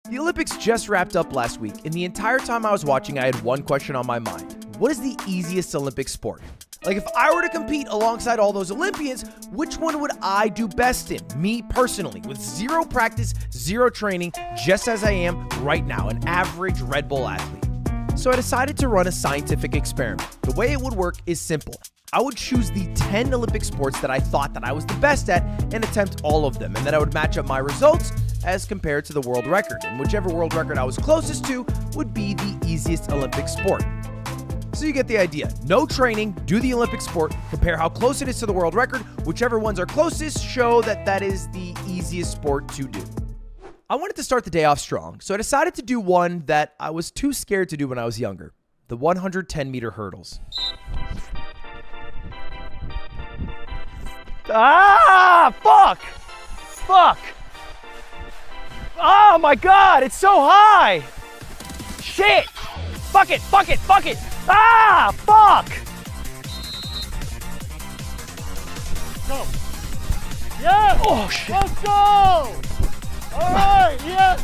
The Olympics just wrapped up last week, and the entire time I was watching, I had one question on my mind. What is the easiest Olympic sport? Like, if I were to compete alongside all those Olympians, which one would I do best in? Me personally, with zero practice, zero training, just as I am right now, an average Red Bull athlete. So I decided to run a scientific experiment. The way it would work is simple. I would choose the 10 Olympic sports that I thought that I was the best at and attempt all of them, and then I would match up my results as compared to the world record, and whichever world record I was closest to would be the easiest Olympic sport. So you get the idea. No training, do the Olympic sport, compare how close it is to the world record, whichever ones are closest show that that is the easiest sport to do. I wanted to start the day off strong, so I decided to do one that I was too scared to do when I was younger, the 110-meter hurdles. Ah, fuck! Fuck! Oh my God, it's so high! Shit! Fuck it, fuck it, fuck it! Ah, fuck! Go! Yes! Oh shit! Let's go! All right, yes!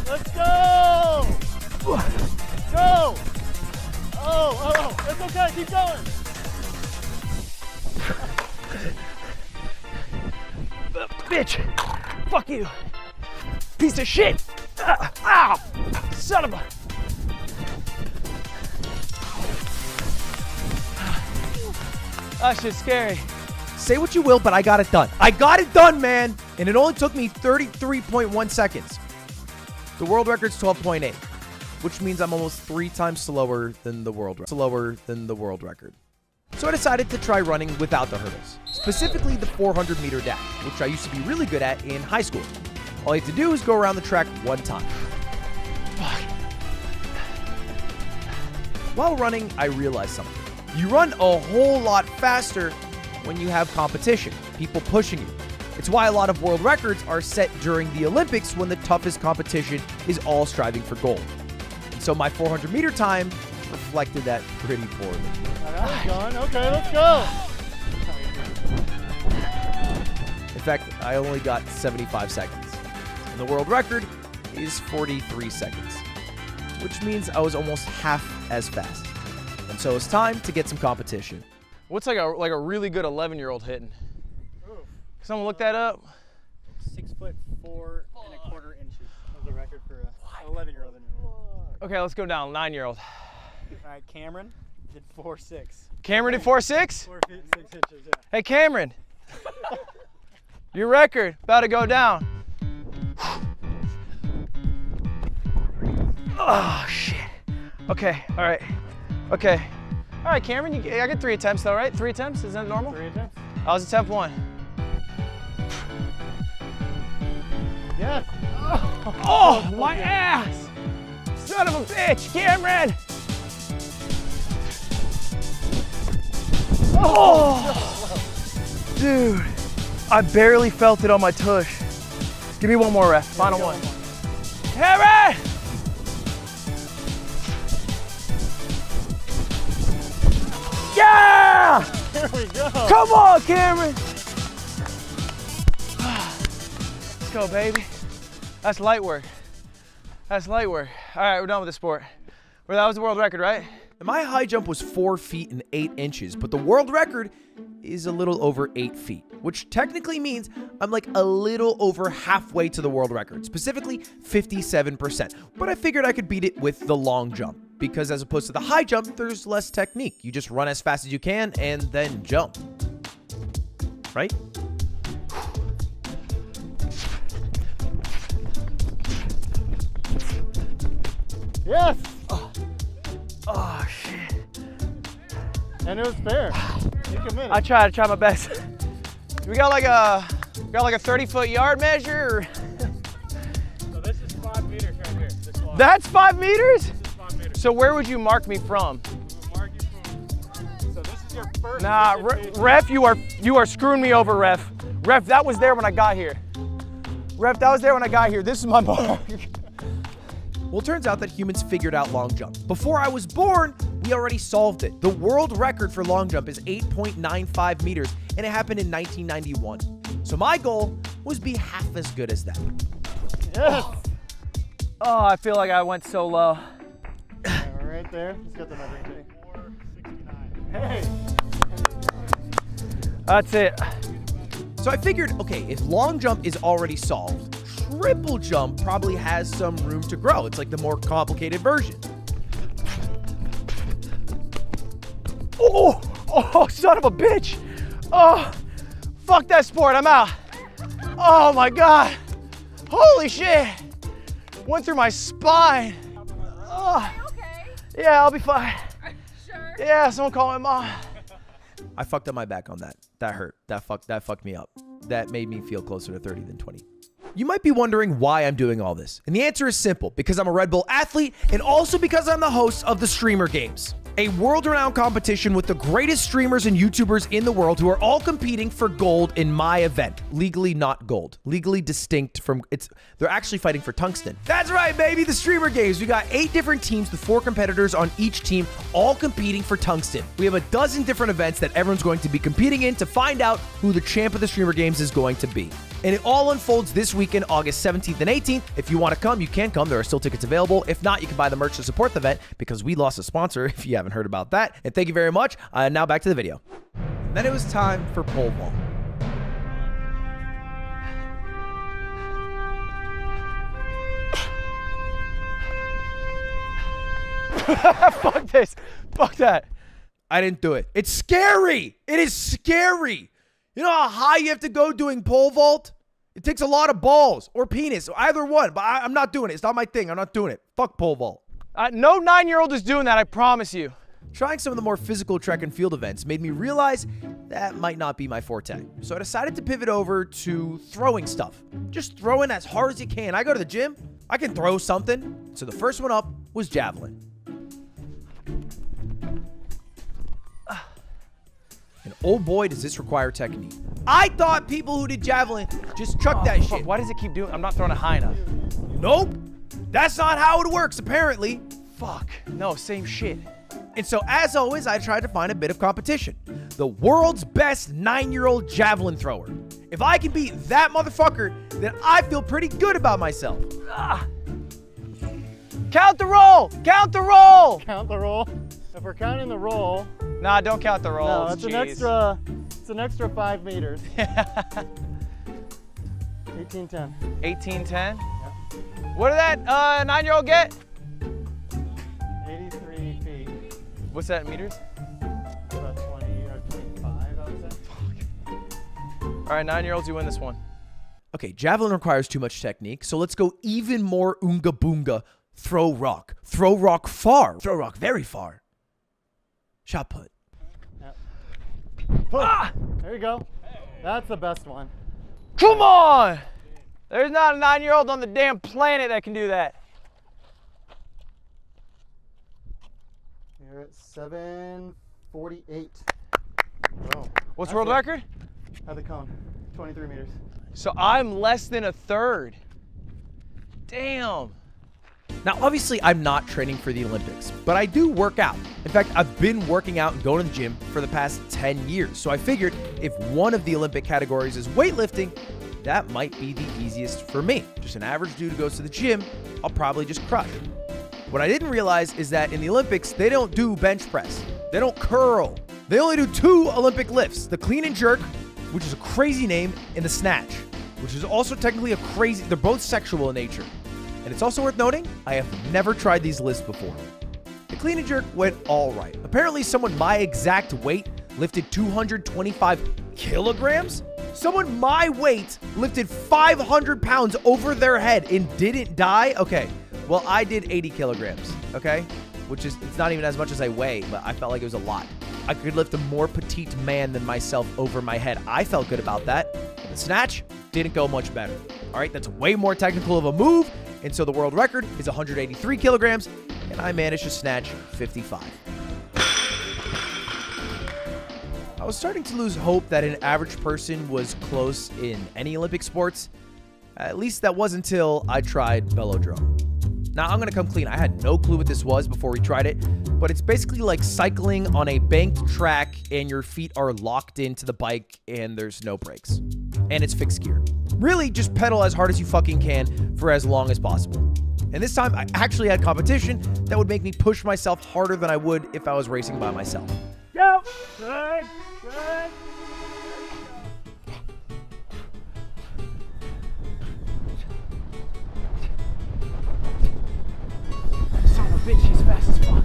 Let's go! Go! Oh, it's okay, keep going! Bitch! Fuck you! Piece of shit! Ow! Son of a... That shit's scary. Say what you will, but I got it done. I got it done, man! And it only took me 33.1 seconds. The world record's 12.8, which means I'm almost 3 times slower than the world record. So I decided to try running without the hurdles, specifically the 400-meter dash, which I used to be really good at in high school. All you have to do is go around the track one time. Fuck. While running, I realized something. You run a whole lot faster when you have competition, people pushing you. It's why a lot of world records are set during the Olympics when the toughest competition is all striving for gold. And so my 400-meter time reflected that pretty poorly. That's done. Okay, let's go. In fact, I only got 75 seconds. And the world record is 43 seconds, which means I was almost half as fast. And so it's time to get some competition. What's like a really good 11-year-old hitting? Someone look that up? 6'4" and a quarter inches was the record for an 11-year-old. Okay, let's go down. 9-year-old. All right, Cameron did 4'6". Cameron did 4'6"? 4 feet 6 inches. Yeah. Hey, Cameron. Your record about to go down. Oh shit. Okay. All right. Okay. All right, Cameron. I got 3 attempts though, right? 3 attempts. Is that normal? 3 attempts. I was attempt 1. Yes. Oh, my ass! Son of a bitch, Cameron! Oh! Dude, I barely felt it on my tush. Give me one more ref, final one. Cameron! Yeah! There we go. Come on, Cameron! Let's go, baby. That's light work. That's light work. All right, we're done with the sport. Well, that was the world record, right? And my high jump was 4 feet and 8 inches, but the world record is a little over 8 feet, which technically means I'm like a little over halfway to the world record, specifically 57%. But I figured I could beat it with the long jump, because as opposed to the high jump, there's less technique. You just run as fast as you can and then jump. Right? Yes. Oh, shit. And it was fair. You committed. I tried my best. We got like a 30-foot yard measure? So this is 5 meters right here. This wall. That's 5 meters? This is 5 meters. So where would you mark me from? We'll mark you from. So this is your first. Nah, ref, you are screwing me over, ref. Ref, that was there when I got here. Ref, that was there when I got here. This is my mark. Well, it turns out that humans figured out long jump. Before I was born, we already solved it. The world record for long jump is 8.95 meters, and it happened in 1991. So my goal was be half as good as them. Yes. Oh, I feel like I went so low. Yeah, we're right there. Let's get the measuring tape. 469. Hey. That's it. So I figured, okay, if long jump is already solved, triple jump probably has some room to grow. It's like the more complicated version. Oh, son of a bitch. Oh, fuck that sport, I'm out. Oh my God. Holy shit. Went through my spine. Oh. Okay. Yeah, I'll be fine. Sure. Yeah, someone call my mom. I fucked up my back on that. That hurt. That fucked me up. That made me feel closer to 30 than 20. You might be wondering why I'm doing all this. And the answer is simple, because I'm a Red Bull athlete and also because I'm the host of the Streamer Games, a world-renowned competition with the greatest streamers and YouTubers in the world who are all competing for gold in my event. Legally not gold. Legally distinct from they're actually fighting for tungsten. That's right, baby, the Streamer Games. We got 8 different teams with 4 competitors on each team, all competing for tungsten. We have a dozen different events that everyone's going to be competing in to find out who the champ of the Streamer Games is going to be. And it all unfolds this weekend, August 17th and 18th. If you want to come, you can come. There are still tickets available. If not, you can buy the merch to support the event because we lost a sponsor, if you haven't heard about that. And thank you very much. Now back to the video. And then it was time for pole vault. Fuck this. Fuck that. I didn't do it. It's scary. It is scary. You know how high you have to go doing pole vault? It takes a lot of balls or penis, or either one, but I'm not doing it. It's not my thing. I'm not doing it. Fuck pole vault. No 9-year-old is doing that, I promise you. Trying some of the more physical track and field events made me realize that might not be my forte. So I decided to pivot over to throwing stuff. Just throwing as hard as you can. I go to the gym, I can throw something. So the first one up was javelin. And oh boy, does this require technique. I thought people who did javelin just chuck that shit. Why does it keep doing? I'm not throwing it high enough. Nope. That's not how it works, apparently. Fuck. No, same shit. And so, as always, I tried to find a bit of competition. The world's best 9-year-old javelin thrower. If I can beat that motherfucker, then I feel pretty good about myself. Count the roll! Count the roll! Count the roll. If we're counting the roll, Nah, don't count the rolls. no, it's an extra 5 meters. 1810. 1810. What did that 9-year-old get? 83 feet. What's that in meters? About 20 or 25, I would say. All right, 9-year-olds, you win this one. Okay, javelin requires too much technique, so let's go even more oonga boonga. Throw rock. Throw rock far. Throw rock very far. Shot put. Yep. There you go. That's the best one. Come on! There's not a 9-year-old on the damn planet that can do that. You're at 748. Oh. What's That's world it. record? At the cone. 23 meters. So I'm less than a third. Damn. Now, obviously, I'm not training for the Olympics, but I do work out. In fact, I've been working out and going to the gym for the past 10 years. So I figured if one of the Olympic categories is weightlifting, that might be the easiest for me. Just an average dude who goes to the gym, I'll probably just crush. What I didn't realize is that in the Olympics, they don't do bench press. They don't curl. They only do 2 Olympic lifts, the clean and jerk, which is a crazy name, and the snatch, which is also technically a crazy, they're both sexual in nature. And it's also worth noting, I have never tried these lifts before. The clean and jerk went all right. Apparently someone my exact weight lifted 225 kilograms? Someone my weight lifted 500 pounds over their head and didn't die? Okay, well, I did 80 kilograms, okay? Which is, it's not even as much as I weigh, but I felt like it was a lot. I could lift a more petite man than myself over my head. I felt good about that. But the snatch didn't go much better. All right, that's way more technical of a move. And so the world record is 183 kilograms, and I managed to snatch 55. I was starting to lose hope that an average person was close in any Olympic sports. At least that was until I tried velodrome. Now, I'm going to come clean. I had no clue what this was before we tried it, but it's basically like cycling on a banked track and your feet are locked into the bike and there's no brakes. And it's fixed gear. Really, just pedal as hard as you fucking can for as long as possible. And this time, I actually had competition that would make me push myself harder than I would if I was racing by myself. Go! Good, good. Son of a bitch, he's fast as fuck.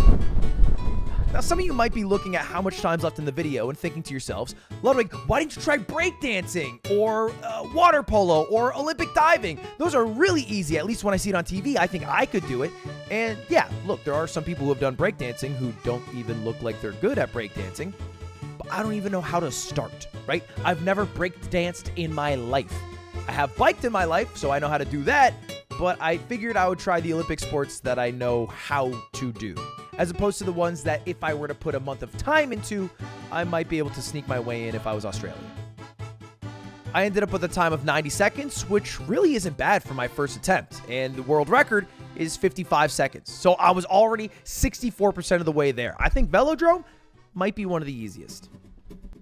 Now, some of you might be looking at how much time's left in the video and thinking to yourselves, Ludwig, why didn't you try breakdancing or water polo or Olympic diving? Those are really easy. At least when I see it on TV, I think I could do it. And yeah, look, there are some people who have done breakdancing who don't even look like they're good at breakdancing, but I don't even know how to start, right? I've never breakdanced in my life. I have biked in my life, so I know how to do that, but I figured I would try the Olympic sports that I know how to do, as opposed to the ones that if I were to put a month of time into, I might be able to sneak my way in if I was Australian. I ended up with a time of 90 seconds, which really isn't bad for my first attempt, and the world record is 55 seconds. So I was already 64% of the way there. I think velodrome might be one of the easiest.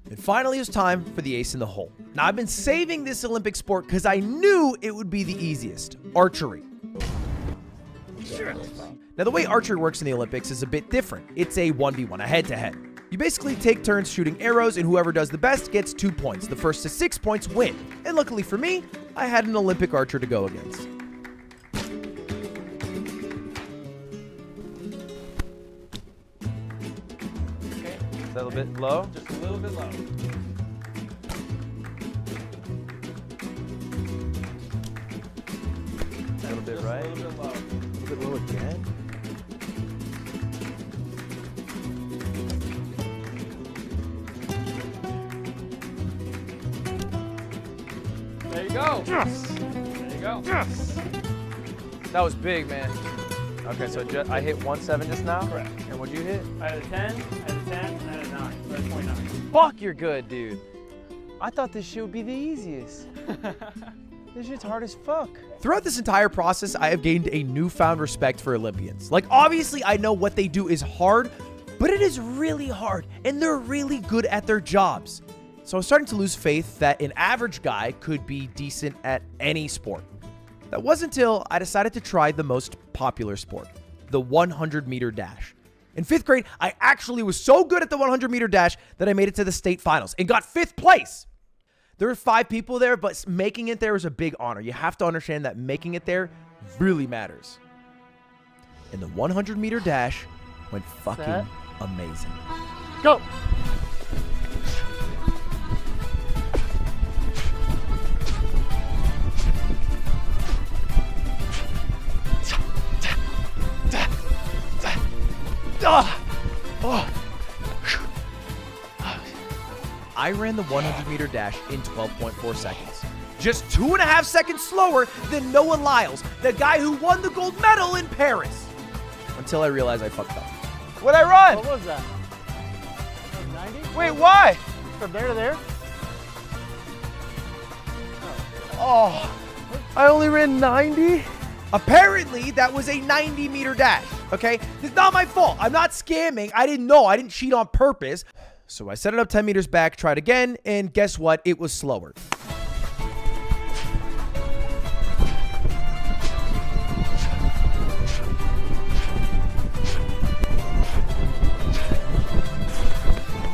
And finally, it's time for the ace in the hole. Now, I've been saving this Olympic sport because I knew it would be the easiest: archery. Now, the way archery works in the Olympics is a bit different. It's a 1v1, a head-to-head. You basically take turns shooting arrows, and whoever does the best gets 2 points. The first to 6 points win. And luckily for me, I had an Olympic archer to go against. Okay, a little bit low. Just a little bit low. A little bit right. A little bit low. A little bit low again. There you go. Yes. There you go. Yes. That was big, man. Okay, so I hit 1.7 just now? Correct. And what'd you hit? I had a 10, I had a 10, and I had a 9. Or a 29. Fuck, you're good, dude. I thought this shit would be the easiest. This shit's hard as fuck. Throughout this entire process, I have gained a newfound respect for Olympians. Like, obviously, I know what they do is hard, but it is really hard, and they're really good at their jobs. So I was starting to lose faith that an average guy could be decent at any sport. That wasn't until I decided to try the most popular sport, the 100-meter dash. In 5th grade, I actually was so good at the 100-meter dash that I made it to the state finals and got 5th place. There were 5 people there, but making it there was a big honor. You have to understand that making it there really matters. And the 100-meter dash went fucking amazing. Go! I ran the 100-meter dash in 12.4 seconds. Just 2.5 seconds slower than Noah Lyles, the guy who won the gold medal in Paris. Until I realized I fucked up. What'd I run? What was that? 90? Wait, why? From there to there? Oh, I only ran 90? Apparently, that was a 90-meter dash, okay? It's not my fault. I'm not scamming. I didn't know. I didn't cheat on purpose. So I set it up 10 meters back, tried again, and guess what? It was slower.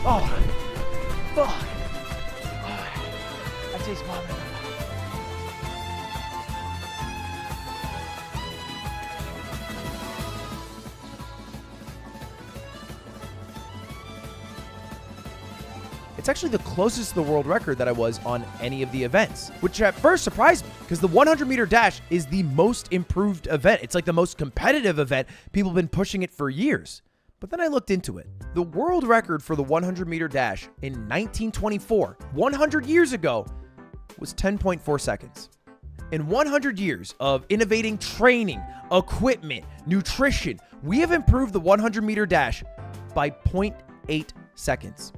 Oh, fuck. I taste vomit. It's actually the closest to the world record that I was on any of the events, which at first surprised me because the 100-meter dash is the most improved event. It's like the most competitive event. People have been pushing it for years. But then I looked into it. The world record for the 100-meter dash in 1924, 100 years ago, was 10.4 seconds. In 100 years of innovating training, equipment, nutrition, we have improved the 100-meter dash by 0.8 seconds.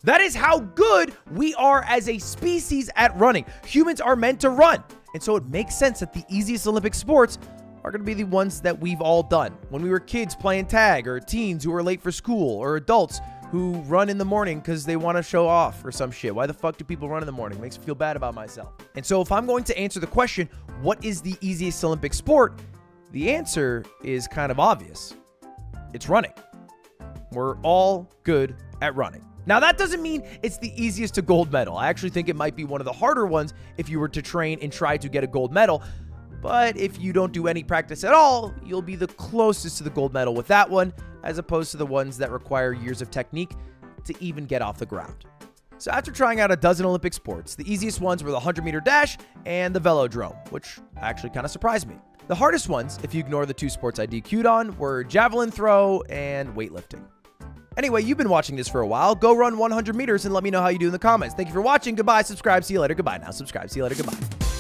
That is how good we are as a species at running. Humans are meant to run. And so it makes sense that the easiest Olympic sports are going to be the ones that we've all done when we were kids playing tag, or teens who are late for school, or adults who run in the morning because they want to show off or some shit. Why the fuck do people run in the morning? It makes me feel bad about myself. And so if I'm going to answer the question, what is the easiest Olympic sport? The answer is kind of obvious. It's running. We're all good at running. Now, that doesn't mean it's the easiest to gold medal. I actually think it might be one of the harder ones if you were to train and try to get a gold medal. But if you don't do any practice at all, you'll be the closest to the gold medal with that one, as opposed to the ones that require years of technique to even get off the ground. So after trying out a dozen Olympic sports, the easiest ones were the 100-meter dash and the velodrome, which actually kind of surprised me. The hardest ones, if you ignore the two sports I DQ'd on, were javelin throw and weightlifting. Anyway, you've been watching this for a while. Go run 100 meters and let me know how you do in the comments. Thank you for watching. Goodbye. Subscribe. See you later. Goodbye now. Subscribe. See you later. Goodbye.